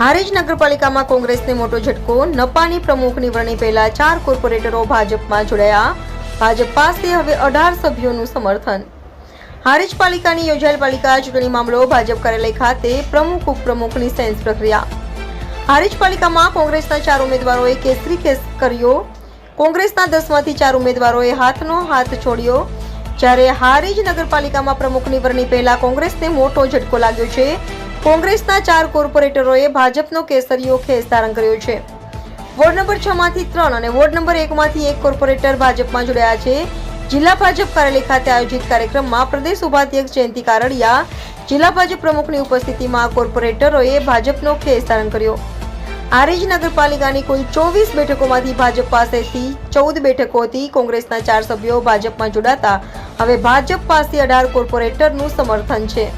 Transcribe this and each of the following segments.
હારીજ નગરપાલિકામાં કોંગ્રેસને મોટો ઝટકો। નપાની પ્રમુખની વરણી પહેલા 4 કોર્પોરેટરો ભાજપમાં જોડાયા। ભાજપ પાસે હવે 18 સભ્યોનું સમર્થન। હારીજ પાલિકાની યોજાયેલ પાલિકા ચૂંટણી મામલો ભાજપ કાર્યાલય ખાતે પ્રમુખ ઉપપ્રમુખની સેન્સ પ્રક્રિયા। હારીજ પાલિકામાં કોંગ્રેસના 4 ઉમેદવારોએ કેસરી કેસ કર્યો। કોંગ્રેસના 10માંથી 4 ઉમેદવારોએ હાથનો હાથ છોડ્યો। જ્યારે હારીજ નગરપાલિકામાં પ્રમુખની વરણી પહેલા કોંગ્રેસને મોટો ઝટકો લાગ્યો છે। કોંગ્રેસના 4 કોર્પોરેટરોએ ભાજપનો કેસરીયો ખેસ ધારણ કર્યો છે। વોર્ડ નંબર 6 માંથી 3 અને વોર્ડ નંબર 1 માંથી 1 કોર્પોરેટર ભાજપમાં જોડાયા છે। જિલ્લા ભાજપ કાર્યાલય ખાતે આયોજિત કાર્યક્રમમાં પ્રદેશ ઉપાધ્યક્ષ જયંતિ કારડિયા, જિલ્લા ભાજપ પ્રમુખની ઉપસ્થિતિમાં કોર્પોરેટરોએ ભાજપનો ખેસ ધારણ કર્યો। હારીજ નગરપાલિકાની કુલ 24 બેઠકોમાંથી ભાજપ પાસેથી 14 બેઠકો હતી। કોંગ્રેસના 4 સભ્યો ભાજપમાં જોડાતા હવે ભાજપ પાસે 18 કોર્પોરેટરનું સમર્થન છે।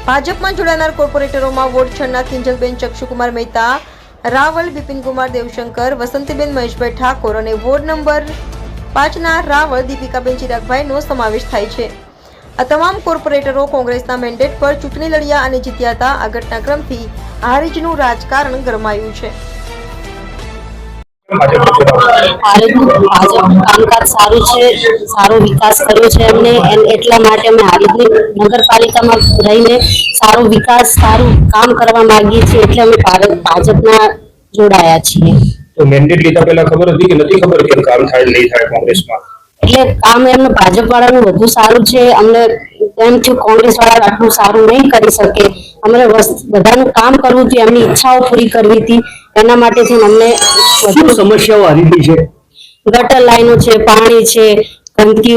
ભાજપમાં જોડાનાર કોર્પોરેટરોમાં વોર્ડ 6 ના કિંજલબેન ચક્ષુકુમાર મહેતા, રાવલ બિપિનકુમાર દેવશંકર, વસંતીબેન મહેશભાઈ ઠાકોર અને વોર્ડ નંબર 5 ના રાવલ દીપિકાબેન ચિરાગભાઈનો સમાવેશ થાય છે। આ તમામ કોર્પોરેટરો કોંગ્રેસના મેન્ડેટ પર ચૂંટણી લડ્યા અને જીત્યા હતા। આ ઘટનાક્રમથી હારીજનું રાજકારણ ગરમાયું છે। કામકાજ સારું છે, સારો વિકાસ કર્યો છે એમને, એટલા માટે અમે હારીજની નગરપાલિકામાં રહીને સારો વિકાસ, સારું કામ કરવા માંગીએ છીએ, એટલે અમે ભાજપના જોડાયા છીએ। તો મેન્ડેટ લીધા પહેલા ખબર હતી કે નથી ખબર કે કામ થાય નહીં થાય કોંગ્રેસમાં? એટલે કામ એમનું ભાજપ વાળાનું વધુ સારું છે। અમને એમ થયું કોંગ્રેસ વાળા આટલું સારું નહીં કરી શકે, અમને બધાનું કામ કરવું હતું, એમની ઈચ્છાઓ પૂરી કરવી હતી, એના માટે અમને વધુ સમસ્યાઓ આવી છે। ગટર લાઈનો છે, પાણી છે, ગંદકી,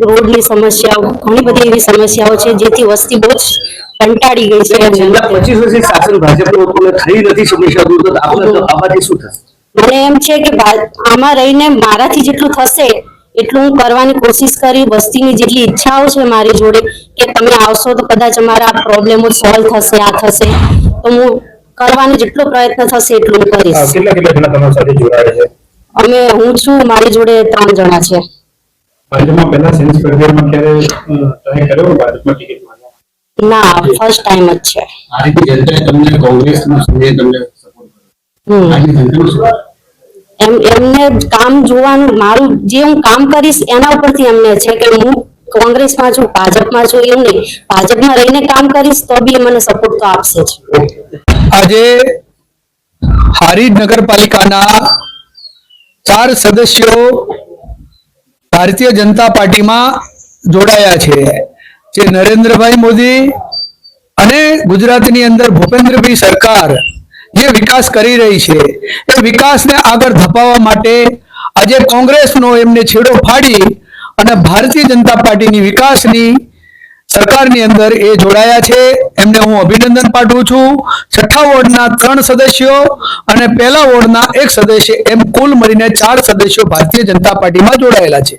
રોડની સમસ્યાઓ, ઘણી બધી એવી સમસ્યાઓ છે જેથી વસ્તી બહુ જ કંટાળી ગઈ છે। 25 વર્ષથી શાસન ભાજપનું થઈ નથી સમસ્યા દૂર, તો આપણે આમાંથી શું થશે? મને એમ છે કે આમાં રહીને મારાથી જેટલું થશે એટલું હું કરવાની કોશિશ કરી। વસ્તીની જેટલી ઈચ્છાઓ છે મારી જોડે કે તમે આવશો તો કદાચ અમારા પ્રોબ્લેમો સોલ્વ થશે, આ થશે, તો હું કરવાનો જેટલો પ્રયત્ન થશે એટલું હું કરીશ। કેટલા જણા તમારી સાથે જોડાયા છે? હું છું, મારી જોડે 3 જણા છે। ભાજપમાં પહેલા સેન્સ પ્રક્રિયામાં ક્યારે ટ્રાય કર્યો ભાજપમાં ટિકિટ માંગવા? ના, ફર્સ્ટ ટાઈમ જ છે। આ રીતે જનતાએ તમને કોંગ્રેસનો સમય તમને સપોર્ટ કર્યો, આ જનતાનું શું? એમને કામ જોવાનું, મારું જે હું કામ કરીશ એના ઉપરથી એમને છે કે હું કોંગ્રેસમાં છું, ભાજપમાં છું એવું નહીં, ભાજપમાં રહીને કામ કરીશ તો બી મને સપોર્ટ તો આપશે જ। આજે હારીજ નગરપાલિકાના 4 સદસ્યો ભારતીય જનતા પાર્ટીમાં જોડાયા છે। જે નરેન્દ્રભાઈ મોદી અને ગુજરાતની અંદર ભૂપેન્દ્રભાઈ સરકાર જે વિકાસ કરી રહી છે એ વિકાસને આગળ ધપાવવા માટે આજે કોંગ્રેસનો એમને છેડો ફાડી અને ભારતીય જનતા પાર્ટીની વિકાસની સરકારની અંદર એ જોડાયા છે। એમને હું અભિનંદન પાઠવું છું। 6થા વોર્ડના 3 સદસ્યો અને 1લા વોર્ડના 1 સદસ્ય, એમ કુલ મળીને 4 સદસ્યો ભારતીય જનતા પાર્ટીમાં જોડાયેલા છે।